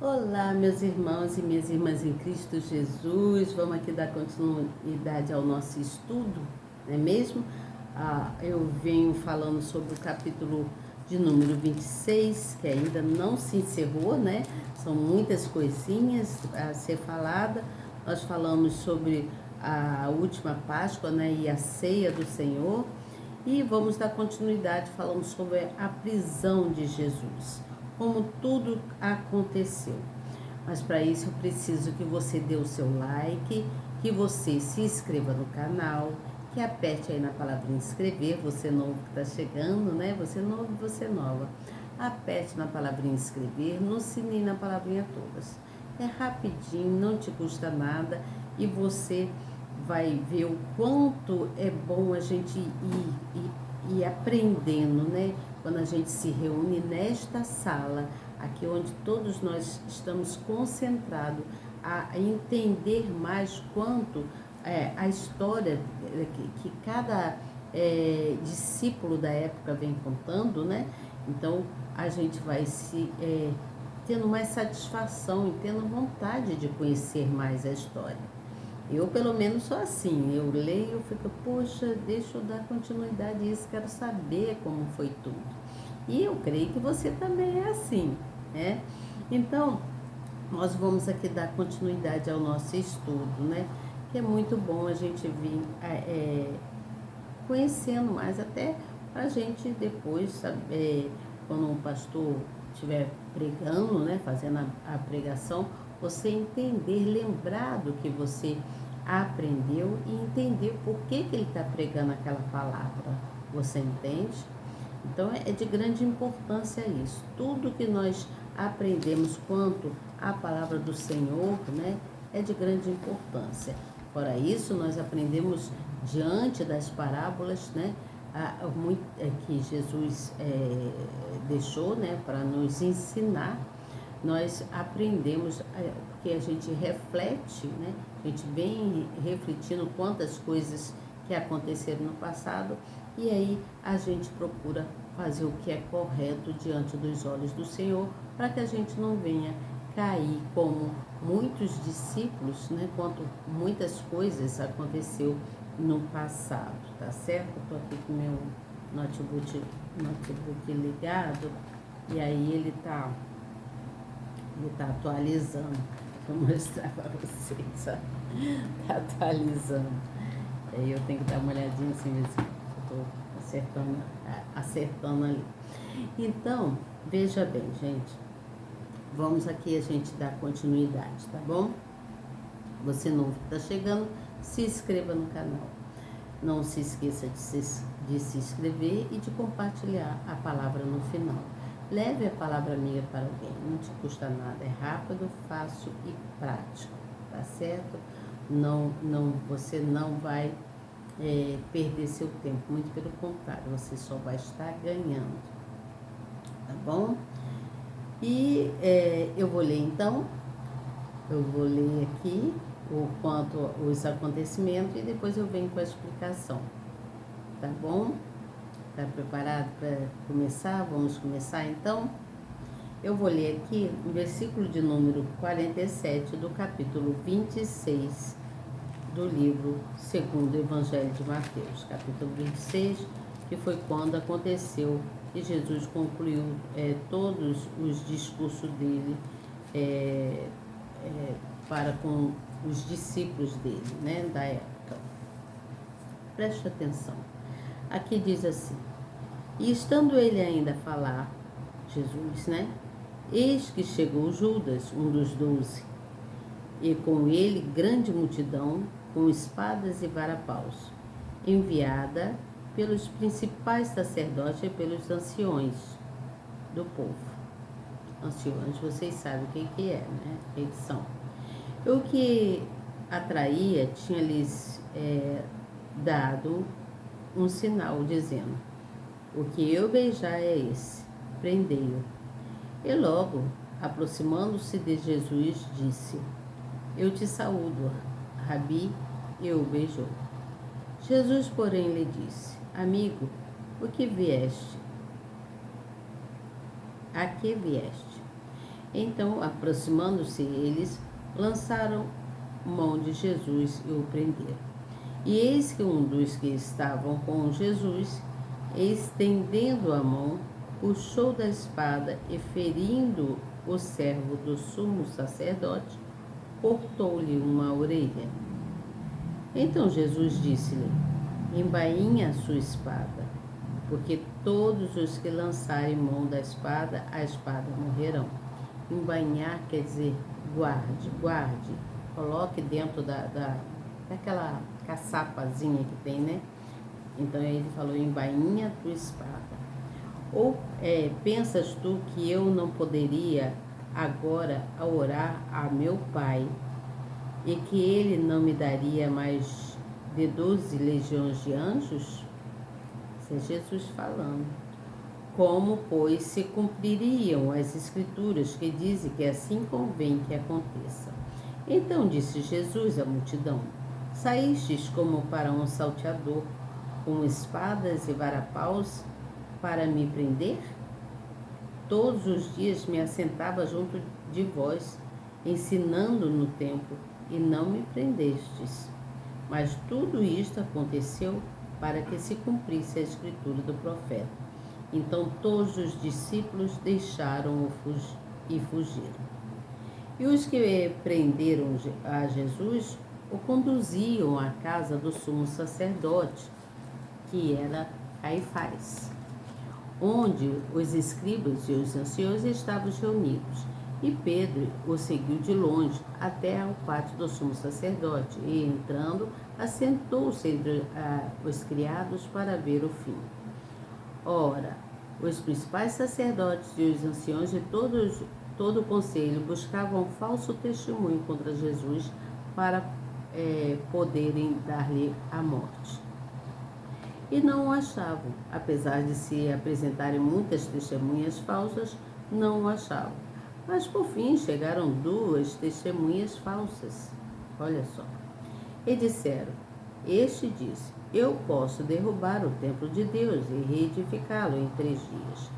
Olá, meus irmãos e minhas irmãs em Cristo Jesus. Vamos aqui dar continuidade ao nosso estudo, não é mesmo? Eu venho falando sobre o capítulo de número 26, que ainda não se encerrou, né? São muitas coisinhas a ser falada. Nós falamos sobre a última Páscoa, né? E a ceia do Senhor. E vamos dar continuidade falando sobre a prisão de Jesus, como tudo aconteceu. Mas para isso eu preciso que você dê o seu like, que você se inscreva no canal, que aperte aí na palavrinha inscrever, você novo que está chegando, né? Você novo e você nova. Aperte na palavrinha inscrever, no sininho na palavrinha todas. É rapidinho, não te custa nada e você vai ver o quanto é bom a gente ir aprendendo, né? Quando a gente se reúne nesta sala, aqui onde todos nós estamos concentrados a entender mais quanto a história que cada discípulo da época vem contando, né? Então a gente vai se tendo mais satisfação e tendo vontade de conhecer mais a história. Eu, pelo menos, sou assim. Eu leio, fico, poxa, deixa eu dar continuidade a isso, quero saber como foi tudo. E eu creio que você também é assim, né? Então, nós vamos aqui dar continuidade ao nosso estudo, né? Que é muito bom a gente vir conhecendo mais, até para a gente depois saber, quando um pastor estiver pregando, né? Fazendo a pregação, você entender, lembrar do que você aprendeu e entender por que ele está pregando aquela palavra. Você entende? Então é de grande importância isso. Tudo que nós aprendemos quanto à palavra do Senhor, né, é de grande importância. Fora isso, nós aprendemos diante das parábolas, né, que Jesus deixou, né, para nos ensinar. Nós aprendemos, porque a gente reflete, né, a gente vem refletindo quantas coisas que aconteceram no passado e aí a gente procura fazer o que é correto diante dos olhos do Senhor, para que a gente não venha cair como muitos discípulos, né, quanto muitas coisas aconteceu no passado, tá certo? Estou aqui com meu notebook ligado e aí ele tá atualizando. Vou mostrar para vocês, ó. Tá atualizando. Aí eu tenho que dar uma olhadinha assim, ver se eu tô acertando ali. Então, veja bem, gente. Vamos aqui a gente dar continuidade, tá bom? Você novo que está chegando, se inscreva no canal. Não se esqueça de se inscrever e de compartilhar a palavra no final. Leve a palavra amiga para alguém, não te custa nada, é rápido, fácil e prático, tá certo? Você não vai perder seu tempo, muito pelo contrário, você só vai estar ganhando, tá bom? E eu vou ler então, aqui o quanto os acontecimentos e depois eu venho com a explicação, tá bom? Tá preparado para começar? Vamos começar então? Eu vou ler aqui o versículo de número 47 do capítulo 26 do livro segundo o Evangelho de Mateus, capítulo 26, que foi quando aconteceu que Jesus concluiu todos os discursos dele para com os discípulos dele, né, da época. Preste atenção. Aqui diz assim: e estando ele ainda a falar, Jesus, né? Eis que chegou Judas, um dos 12, e com ele grande multidão, com espadas e varapaus, enviada pelos principais sacerdotes e pelos anciões do povo. Anciões, vocês sabem o que é, né? Eles são. O que atraía tinha-lhes dado um sinal, dizendo: o que eu beijar é esse, prendei-o. E logo, aproximando-se de Jesus, disse: eu te saúdo, Rabi, e o beijou. Jesus, porém, lhe disse: amigo, o que vieste? A que vieste? Então, aproximando-se eles, lançaram mão de Jesus e o prenderam. E eis que um dos que estavam com Jesus, estendendo a mão, puxou da espada e, ferindo o servo do sumo sacerdote, cortou-lhe uma orelha. Então Jesus disse-lhe: embainha a sua espada, porque todos os que lançarem mão da espada, a espada morrerão. Embainhar quer dizer guarde, coloque dentro daquela caçapazinha que tem, né? Então ele falou: embainha a tua espada. Ou pensas tu que eu não poderia agora orar a meu Pai e que ele não me daria mais de 12 legiões de anjos? Isso é Jesus falando. Como, pois, se cumpririam as escrituras que dizem que assim convém que aconteça? Então disse Jesus à multidão: saístes como para um salteador, com espadas e varapaus, para me prender? Todos os dias me assentava junto de vós, ensinando no templo, e não me prendestes. Mas tudo isto aconteceu para que se cumprisse a escritura do profeta. Então todos os discípulos deixaram-o e fugiram. E os que prenderam a Jesus o conduziam à casa do sumo sacerdote, que era Caifás, onde os escribas e os anciões estavam reunidos. E Pedro o seguiu de longe até ao pátio do sumo sacerdote, e entrando, assentou-se entre os criados para ver o fim. Ora, os principais sacerdotes e os anciões de todo o conselho buscavam falso testemunho contra Jesus para poderem dar-lhe a morte. E não o achavam. Apesar de se apresentarem muitas testemunhas falsas, não o achavam. Mas por fim chegaram 2 testemunhas falsas. Olha só. E disseram: este disse: eu posso derrubar o templo de Deus e reedificá-lo em 3 dias.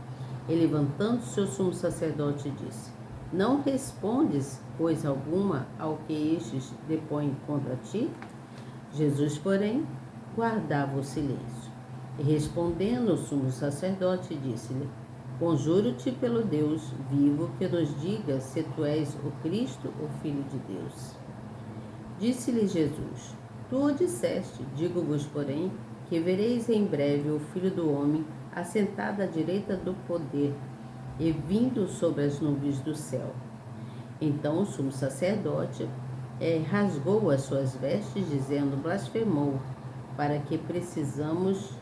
E levantando-se o sumo sacerdote disse: não respondes coisa alguma ao que estes depõem contra ti? Jesus, porém, guardava o silêncio. E respondendo o sumo sacerdote, disse-lhe: conjuro-te pelo Deus vivo que nos diga se tu és o Cristo, o Filho de Deus. Disse-lhe Jesus: tu o disseste, digo-vos, porém, que vereis em breve o Filho do Homem assentado à direita do poder e vindo sobre as nuvens do céu. Então o sumo sacerdote rasgou as suas vestes, dizendo: blasfemou, para que precisamos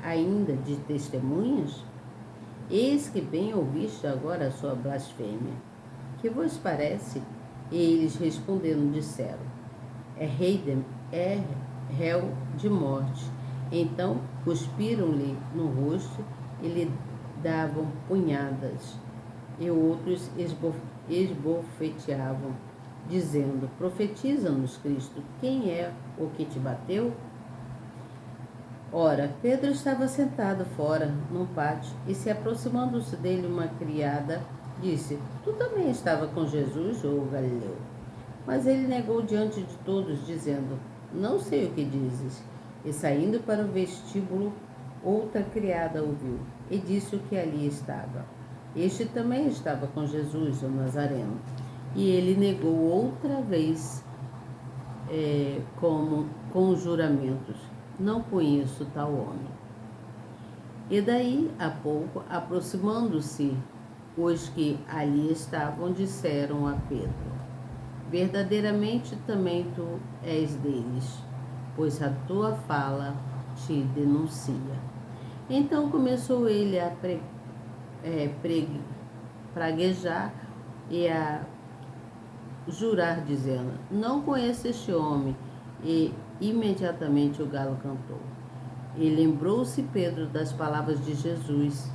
ainda de testemunhas? Eis que bem ouviste agora a sua blasfêmia. Que vos parece? E eles respondendo disseram: é réu de morte. Então cuspiram-lhe no rosto e lhe davam punhadas, e outros esbofeteavam, dizendo: profetiza-nos, Cristo, quem é o que te bateu? Ora, Pedro estava sentado fora, num pátio, e se aproximando-se dele uma criada, disse: tu também estava com Jesus, o Galileu? Mas ele negou diante de todos, dizendo: não sei o que dizes. E saindo para o vestíbulo, outra criada ouviu, e disse o que ali estava. Este também estava com Jesus, o Nazareno. E ele negou outra vez, com juramentos: não conheço tal homem. E daí a pouco, aproximando-se os que ali estavam, disseram a Pedro: verdadeiramente também tu és deles, pois a tua fala te denuncia. Então começou ele a praguejar e a jurar, dizendo: não conheço este homem. E imediatamente o galo cantou. E lembrou-se Pedro das palavras de Jesus,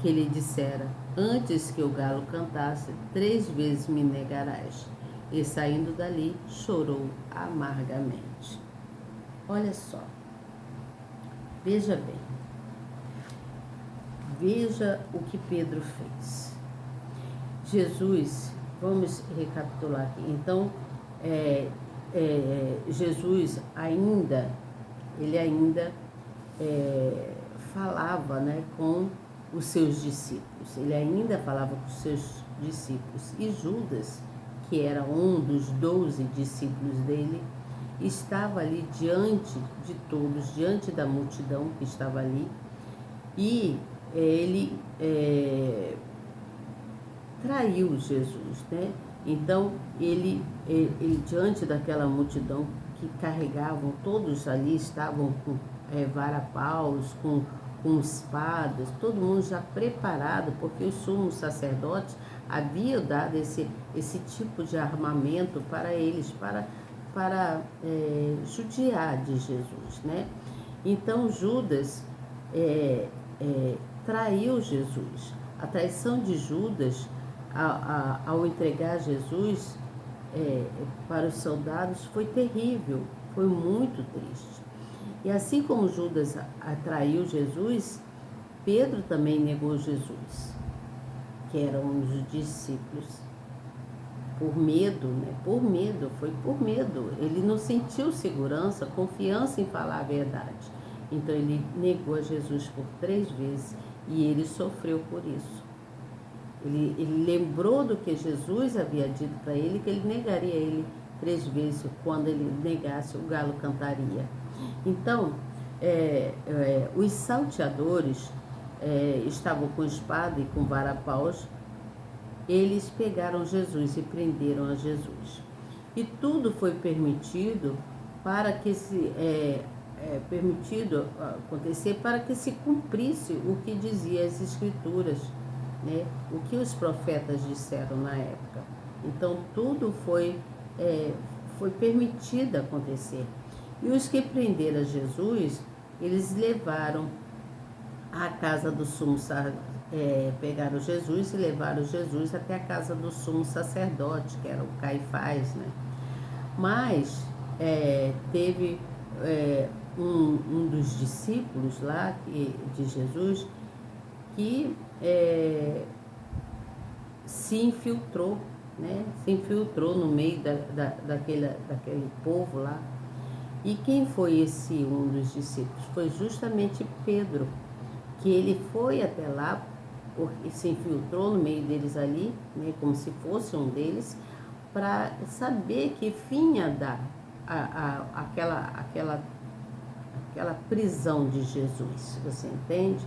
que lhe dissera: antes que o galo cantasse, 3 vezes me negarás. E saindo dali, chorou amargamente. Olha só, veja bem, veja o que Pedro fez. Jesus, vamos recapitular aqui. Então, Jesus ele ainda falava, né, com os seus discípulos. Ele ainda falava com os seus discípulos. E Judas, que era um dos 12 discípulos dele, estava ali diante de todos, diante da multidão que estava ali, e ele traiu Jesus, né? Então, ele diante daquela multidão que carregavam, todos ali estavam com vara-paus, com espadas, todo mundo já preparado, porque os sumos sacerdotes haviam dado esse tipo de armamento para eles, para judiar de Jesus, né? Então, Judas traiu Jesus. A traição de Judas, ao entregar Jesus para os soldados, foi terrível, foi muito triste. E assim como Judas traiu Jesus, Pedro também negou Jesus, que era um dos discípulos, por medo, né? Foi por medo. Ele não sentiu segurança, confiança em falar a verdade. Então ele negou a Jesus por 3 vezes e ele sofreu por isso. Ele lembrou do que Jesus havia dito para ele, que ele negaria ele 3 vezes. Quando ele negasse, o galo cantaria. Então, os salteadores estavam com espada e com vara-paus. Eles pegaram Jesus e prenderam a Jesus. E tudo foi permitido para que permitido acontecer para que se cumprisse o que dizia as Escrituras, né? O que os profetas disseram na época. Então tudo foi permitido acontecer. E os que prenderam Jesus, eles levaram à casa do sumo pegaram Jesus e levaram Jesus até a casa do sumo sacerdote, que era o Caifás, né? Mas teve um dos discípulos lá de Jesus que se infiltrou, né? Se infiltrou no meio daquele povo lá. E quem foi esse um dos discípulos? Foi justamente Pedro, que ele foi até lá, porque se infiltrou no meio deles ali, né, como se fosse um deles, para saber que fim ia dar aquela prisão de Jesus, você entende?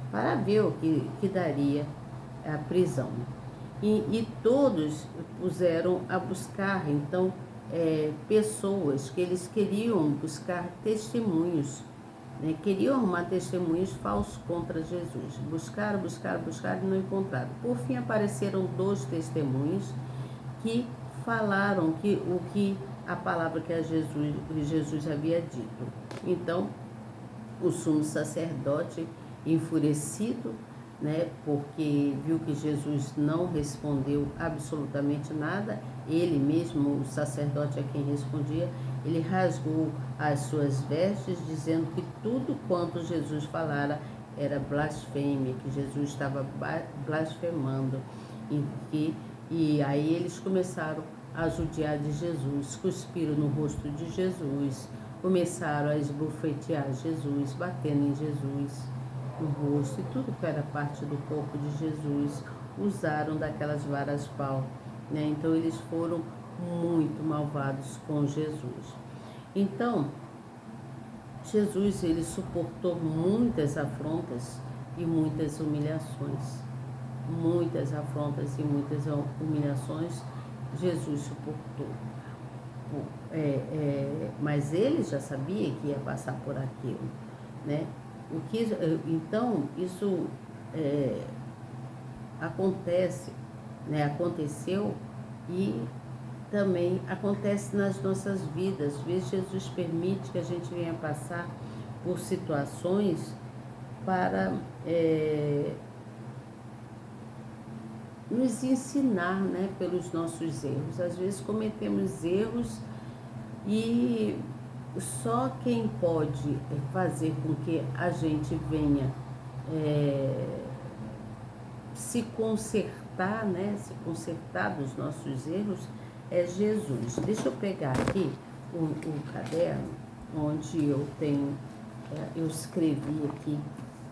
Para ver o que daria a prisão. E todos puseram a buscar, então, pessoas que eles queriam buscar testemunhos, né? Queriam arrumar testemunhos falsos contra Jesus. Buscaram e não encontraram. Por fim, apareceram 2 testemunhos que falaram a palavra que Jesus havia dito. Então, o sumo sacerdote, enfurecido, né, porque viu que Jesus não respondeu absolutamente nada, ele mesmo, o sacerdote é quem respondia, ele rasgou as suas vestes, dizendo que tudo quanto Jesus falara era blasfêmia, que Jesus estava blasfemando. E aí eles começaram a judiar de Jesus, cuspiram no rosto de Jesus, começaram a esbofetear Jesus, batendo em Jesus no rosto, e tudo que era parte do corpo de Jesus, usaram daquelas varas-pau, né? Então eles foram muito malvados com Jesus. Então, Jesus, ele suportou muitas afrontas e muitas humilhações. Muitas afrontas e muitas humilhações Jesus suportou. Mas ele já sabia que ia passar por aquilo, né? Então, isso acontece, né? Aconteceu e também acontece nas nossas vidas. Às vezes Jesus permite que a gente venha passar por situações para nos ensinar, né, pelos nossos erros. Às vezes cometemos erros e só quem pode fazer com que a gente venha se consertar consertar, né? Se consertar dos nossos erros é Jesus. Deixa eu pegar aqui um caderno onde eu tenho, eu escrevi aqui,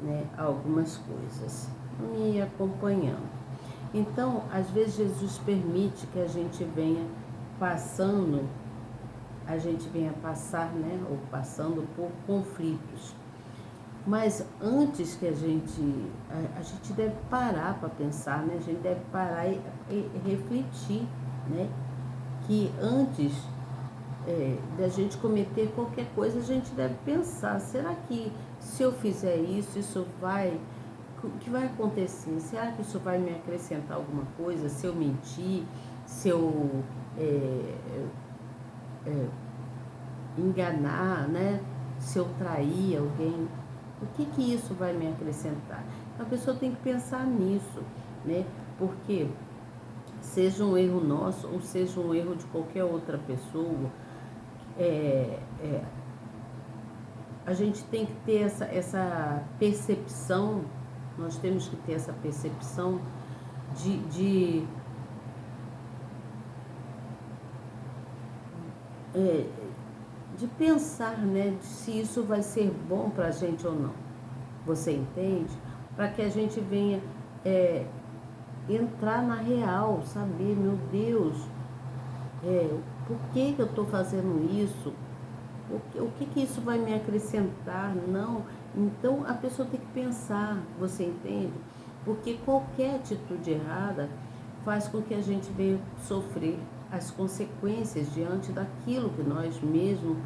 né, algumas coisas, me acompanhando. Então, às vezes Jesus permite que a gente venha passar, né, ou passando por conflitos. Mas antes que a gente deve parar para pensar, né? A gente deve parar e refletir, né? Que antes da gente cometer qualquer coisa, a gente deve pensar, será que se eu fizer isso o que vai acontecer? Será que isso vai me acrescentar alguma coisa? Se eu mentir, se eu enganar, né? Se eu trair alguém, o que isso vai me acrescentar? Então, a pessoa tem que pensar nisso, né? Porque seja um erro nosso ou seja um erro de qualquer outra pessoa, a gente tem que ter essa percepção, nós temos que ter essa percepção de pensar, né, se isso vai ser bom para a gente ou não. Você entende? Para que a gente venha entrar na real, saber, meu Deus, por que eu estou fazendo isso? O que isso vai me acrescentar? Não. Então a pessoa tem que pensar, você entende? Porque qualquer atitude errada faz com que a gente venha sofrer as consequências diante daquilo que nós mesmos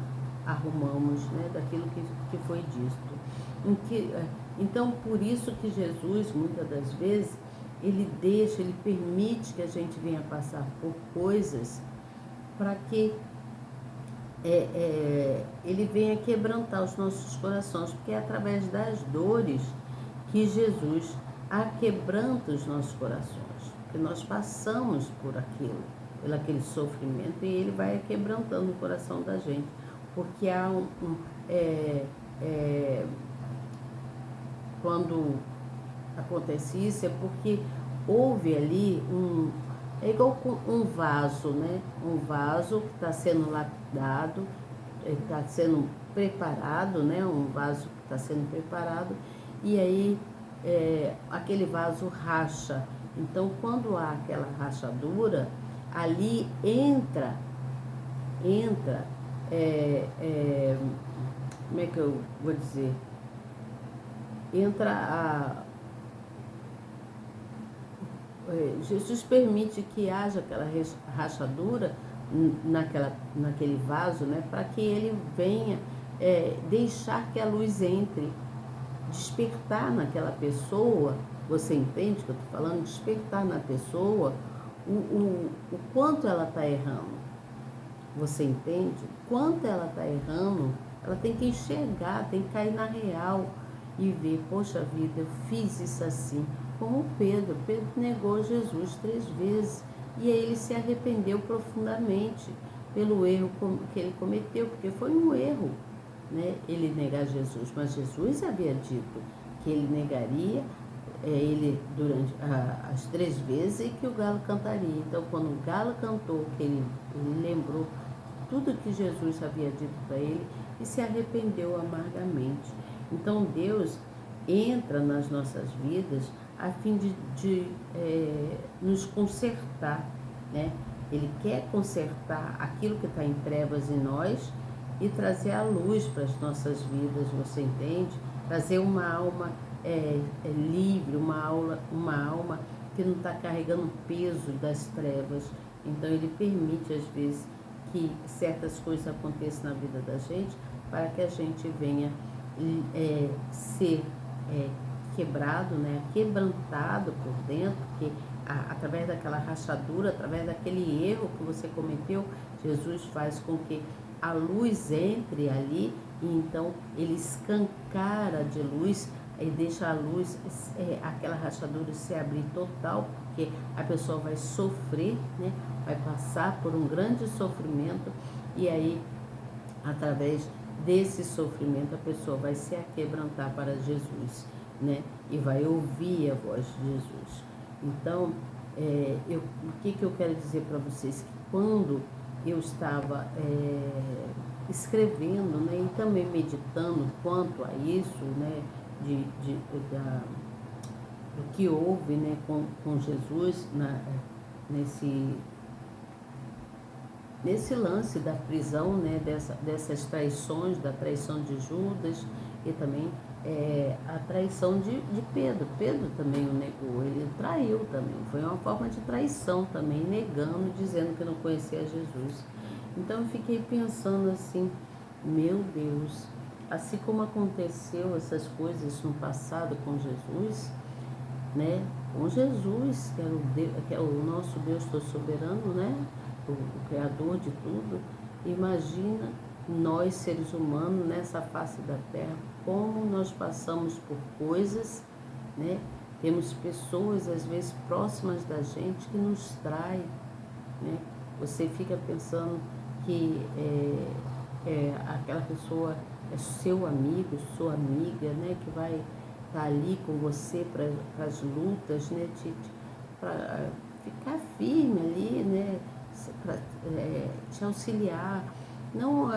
arrumamos, né? Daquilo que foi dito. Então, por isso que Jesus, muitas das vezes, ele permite que a gente venha passar por coisas para que ele venha quebrantar os nossos corações, porque é através das dores que Jesus aquebranta os nossos corações, que nós passamos por aquele sofrimento, e ele vai quebrantando o coração da gente, porque há quando acontece isso, é porque houve ali é igual com um vaso, né? Um vaso que está sendo lapidado, está sendo preparado, né? Um vaso que está sendo preparado, e aí aquele vaso racha. Então, quando há aquela rachadura, ali entra, como é que eu vou dizer? Jesus permite que haja aquela rachadura naquele vaso, né, para que ele venha deixar que a luz entre, despertar naquela pessoa. Você entende o que eu estou falando? Despertar na pessoa o quanto ela está errando. Você entende? Quanto ela está errando, ela tem que enxergar, tem que cair na real e ver, poxa vida, eu fiz isso assim. Como Pedro negou Jesus 3 vezes, e aí ele se arrependeu profundamente pelo erro que ele cometeu, porque foi um erro, né, ele negar Jesus, mas Jesus havia dito que ele negaria ele durante as 3 vezes, e que o galo cantaria. Então, quando o galo cantou, que ele lembrou tudo que Jesus havia dito para ele e se arrependeu amargamente. Então, Deus entra nas nossas vidas a fim de nos consertar, né? Ele quer consertar aquilo que está em trevas em nós e trazer a luz para as nossas vidas, você entende? Trazer uma alma livre, uma alma que não está carregando o peso das trevas. Então ele permite às vezes que certas coisas aconteçam na vida da gente, para que a gente venha ser quebrado, né, quebrantado por dentro, porque através daquela rachadura, através daquele erro que você cometeu, Jesus faz com que a luz entre ali, e então ele escancara de luz e deixa a luz, aquela rachadura se abrir total, porque a pessoa vai sofrer, né, vai passar por um grande sofrimento, e aí, através desse sofrimento, a pessoa vai se aquebrantar para Jesus, né, e vai ouvir a voz de Jesus. Então, O que eu quero dizer para vocês? Que quando eu estava escrevendo, né, e também meditando quanto a isso, né, do que houve, né, com Jesus nesse, nesse lance da prisão, né, dessas traições, da traição de Judas e também a traição de Pedro. Pedro também o negou, ele traiu também, foi uma forma de traição também, negando, dizendo que não conhecia Jesus. Então eu fiquei pensando assim, meu Deus, assim como aconteceu essas coisas no passado com Jesus, né? Com Jesus, que é o nosso Deus todo soberano, né? O Criador de tudo. Imagina nós, seres humanos, nessa face da terra, como nós passamos por coisas, né? Temos pessoas, às vezes, próximas da gente que nos traem, né? Você fica pensando que aquela pessoa é seu amigo, sua amiga, né? Que vai estar ali com você para as lutas, né? Para ficar firme ali, né? Para te auxiliar. Não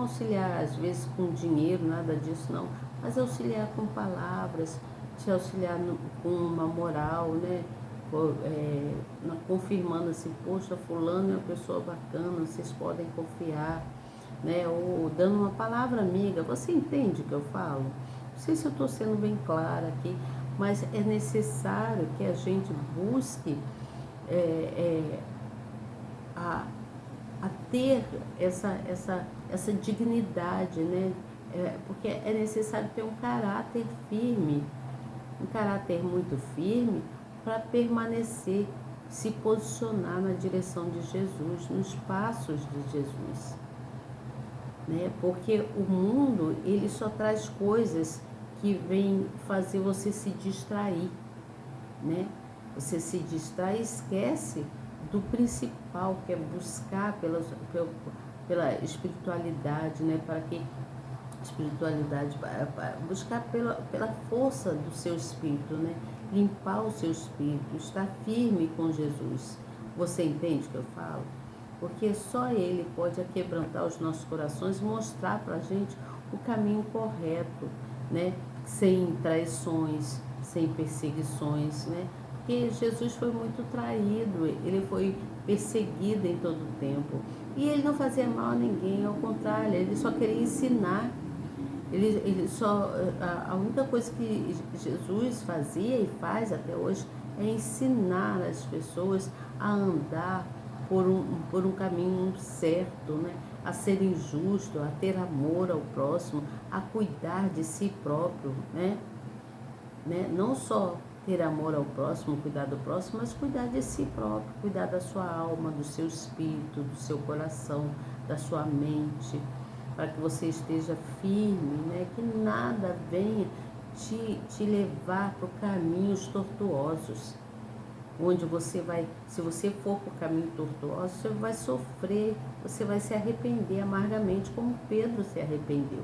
auxiliar, às vezes, com dinheiro, nada disso, não. Mas auxiliar com palavras, te auxiliar com uma moral, né? Confirmando assim, poxa, fulano é uma pessoa bacana, vocês podem confiar, né? Ou dando uma palavra amiga. Você entende o que eu falo? Não sei se eu estou sendo bem clara aqui, mas é necessário que a gente busque a, a ter essa dignidade, né? Porque é necessário ter um caráter firme, um caráter muito firme para permanecer, se posicionar na direção de Jesus, nos passos de Jesus, né? Porque o mundo, ele só traz coisas que vêm fazer você se distrair, né? Você se distrai e esquece do principal, que é buscar pela espiritualidade, né? Para que espiritualidade, buscar pela força do seu espírito, né? Limpar o seu espírito, estar firme com Jesus. Você entende o que eu falo? Porque só Ele pode aquebrantar os nossos corações e mostrar para a gente o caminho correto, né? Sem traições, sem perseguições, né? Porque Jesus foi muito traído, ele foi perseguido em todo o tempo. E ele não fazia mal a ninguém, ao contrário, ele só queria ensinar. Ele só, a única coisa que Jesus fazia e faz até hoje é ensinar as pessoas a andar por um caminho certo, né? A serem justos, a ter amor ao próximo, a cuidar de si próprio, né? Não só ter amor ao próximo, cuidar do próximo, mas cuidar de si próprio, cuidar da sua alma, do seu espírito, do seu coração, da sua mente, para que você esteja firme, né? Que nada venha te levar para caminhos tortuosos, onde você vai, se você for por caminho tortuoso, você vai sofrer, você vai se arrepender amargamente, como Pedro se arrependeu.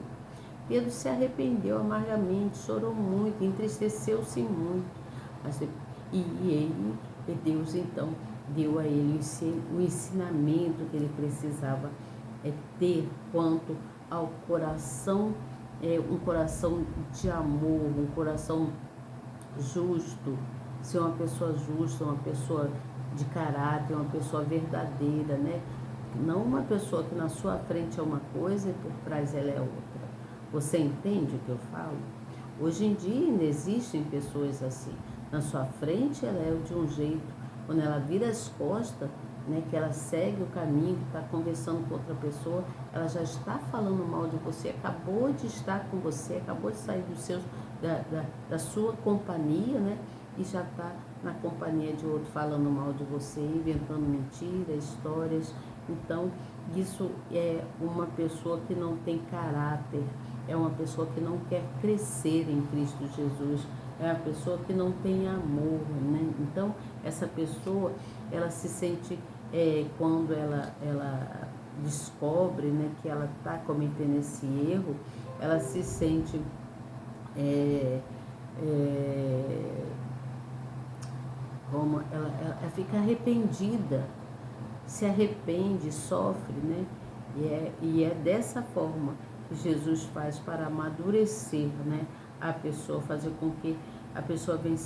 Pedro se arrependeu amargamente, chorou muito, entristeceu-se muito. E Deus então deu a ele o ensinamento que ele precisava ter quanto ao coração, um coração de amor, um coração justo, ser uma pessoa justa, uma pessoa de caráter, uma pessoa verdadeira, né? Não uma pessoa que na sua frente é uma coisa e por trás ela é outra. Você entende o que eu falo? Hoje em dia ainda existem pessoas assim. Na sua frente ela é de um jeito, quando ela vira as costas, né, que ela segue o caminho, que está conversando com outra pessoa, ela já está falando mal de você, acabou de estar com você, acabou de sair da sua companhia, né, e já está na companhia de outro falando mal de você, inventando mentiras, histórias. Então, isso é uma pessoa que não tem caráter, é uma pessoa que não quer crescer em Cristo Jesus, é uma pessoa que não tem amor, né? Então, essa pessoa, ela se sente, quando ela descobre, né, que ela está cometendo esse erro, ela se sente como ela fica arrependida, se arrepende, sofre, né? E é dessa forma que Jesus faz para amadurecer, né? A pessoa, fazer com que a pessoa venha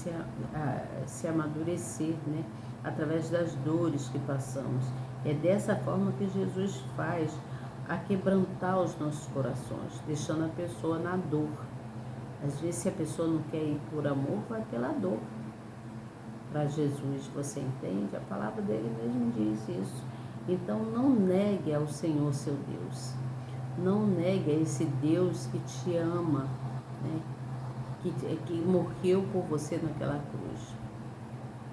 se amadurecer, né? Através das dores que passamos. É dessa forma que Jesus faz a quebrantar os nossos corações, deixando a pessoa na dor. Às vezes, se a pessoa não quer ir por amor, vai pela dor. Para Jesus, você entende? A palavra dele mesmo diz isso. Então, não negue ao Senhor seu Deus. Não negue a esse Deus que te ama, né? Que morreu por você naquela cruz.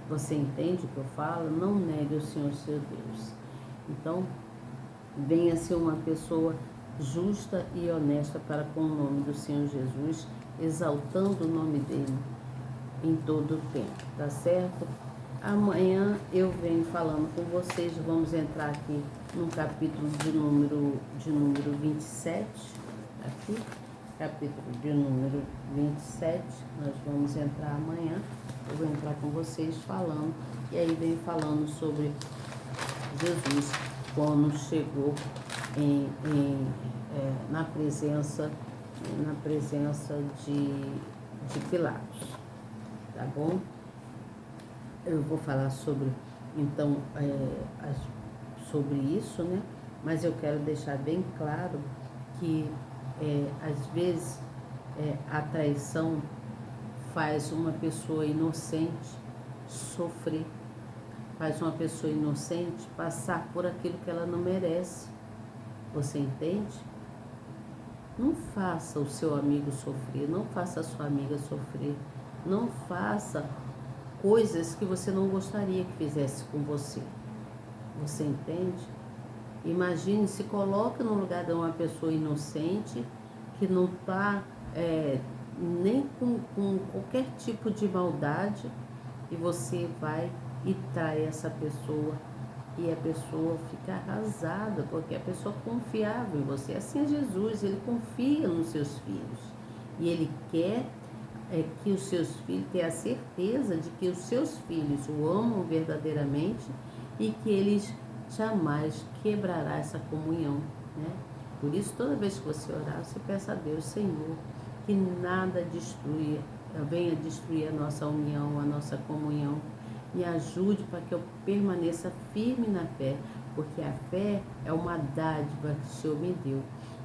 Você entende o que eu falo? Não negue o Senhor seu Deus. Então, venha ser uma pessoa justa e honesta para com o nome do Senhor Jesus, exaltando o nome dele em todo o tempo, tá certo? Amanhã eu venho falando com vocês, vamos entrar aqui no capítulo de número 27, aqui, capítulo de número 27, nós vamos entrar amanhã, eu vou entrar com vocês falando, e aí venho falando sobre Jesus, quando chegou na presença de Pilatos, tá bom? Eu vou falar sobre, então, sobre isso, né? Mas eu quero deixar bem claro que, às vezes, a traição faz uma pessoa inocente sofrer, faz uma pessoa inocente passar por aquilo que ela não merece. Você entende? Não faça o seu amigo sofrer, não faça a sua amiga sofrer, não faça coisas que você não gostaria que fizesse com você. Você entende? Imagine, se coloque no lugar de uma pessoa inocente que não está nem com qualquer tipo de maldade, e você vai e trai essa pessoa, e a pessoa fica arrasada, porque a pessoa confiava em você. Assim é Jesus, ele confia nos seus filhos, e ele quer que os seus filhos tenham a certeza de que os seus filhos o amam verdadeiramente e que eles jamais quebrará essa comunhão, né? Por isso, toda vez que você orar, você peça a Deus, Senhor, que nada venha destruir a nossa união, a nossa comunhão. Me ajude para que eu permaneça firme na fé, porque a fé é uma dádiva que o Senhor me deu.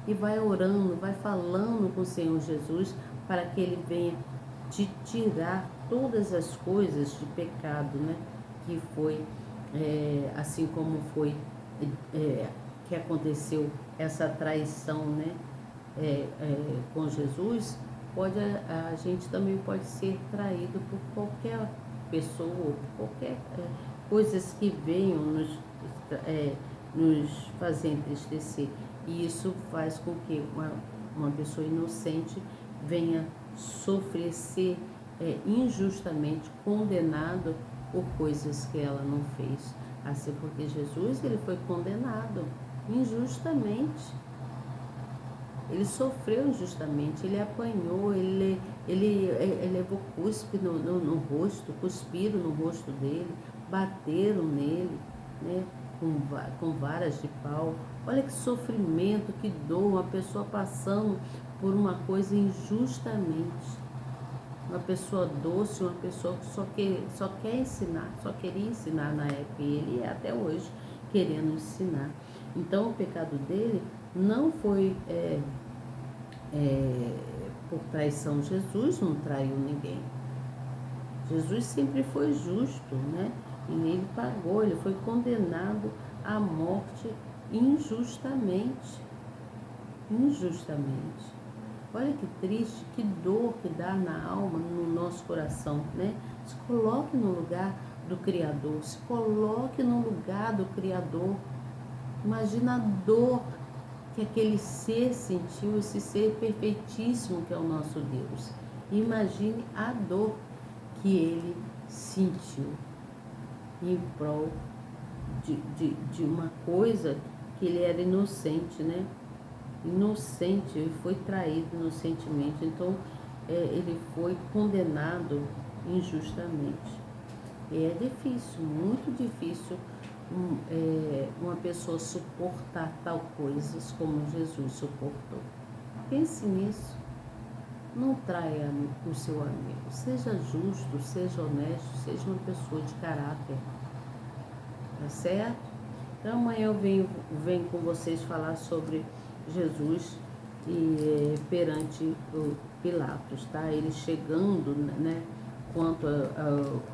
E vai orando, vai falando com o Senhor Jesus para que Ele venha te tirar todas as coisas de pecado, né? Que foi, assim como foi, que aconteceu essa traição, né? Com Jesus, a gente também pode ser traído por qualquer pessoa, ou por qualquer coisas que venham nos fazer entristecer. E isso faz com que uma pessoa inocente venha sofrer, ser injustamente condenado por coisas que ela não fez. Assim, porque Jesus, ele foi condenado injustamente. Ele sofreu injustamente, ele apanhou, ele levou cuspe no rosto, cuspiram no rosto dele, bateram nele, né, com varas de pau. Olha que sofrimento, que dor, uma pessoa passando por uma coisa injustamente. Uma pessoa doce, uma pessoa que só quer ensinar, só queria ensinar na época, e ele é até hoje querendo ensinar. Então o pecado dele não foi por traição. Jesus não traiu ninguém. Jesus sempre foi justo, né? E ele pagou, ele foi condenado à morte injustamente. Injustamente. Olha que triste, que dor que dá na alma, no nosso coração, né? Se coloque no lugar do Criador, se coloque no lugar do Criador. Imagina a dor que aquele ser sentiu, esse ser perfeitíssimo que é o nosso Deus. Imagine a dor que ele sentiu em prol de uma coisa que ele era inocente, né? Inocente, ele foi traído inocentemente, então ele foi condenado injustamente. É difícil, muito difícil uma pessoa suportar tal coisas como Jesus suportou. Pense nisso. Não traia o seu amigo. Seja justo, seja honesto, seja uma pessoa de caráter. Tá certo? Então amanhã eu venho com vocês falar sobre Jesus perante o Pilatos, tá? Ele chegando, né, quanto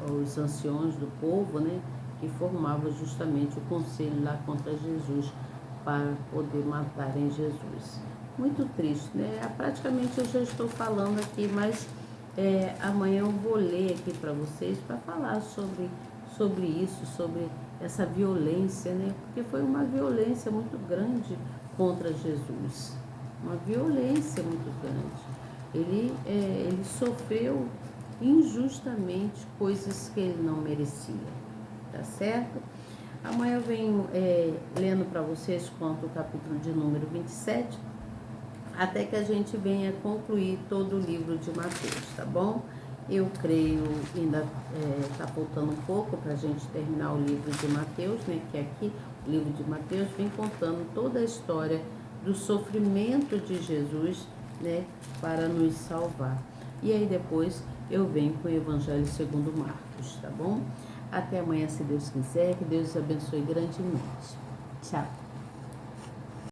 aos anciões do povo, né, que formavam justamente o conselho lá contra Jesus para poder matarem Jesus. Muito triste, né? Praticamente eu já estou falando aqui, mas amanhã eu vou ler aqui para vocês para falar sobre isso, sobre essa violência, né? Porque foi uma violência muito grande contra Jesus, uma violência muito grande. Ele sofreu injustamente coisas que ele não merecia, tá certo? Amanhã eu venho lendo para vocês quanto o capítulo de número 27, até que a gente venha concluir todo o livro de Mateus, tá bom? Eu creio, ainda está faltando um pouco para a gente terminar o livro de Mateus, né? Que aqui o livro de Mateus vem contando toda a história do sofrimento de Jesus, né? Para nos salvar. E aí depois eu venho com o Evangelho segundo Marcos, tá bom? Até amanhã, se Deus quiser, que Deus abençoe grandemente. Tchau.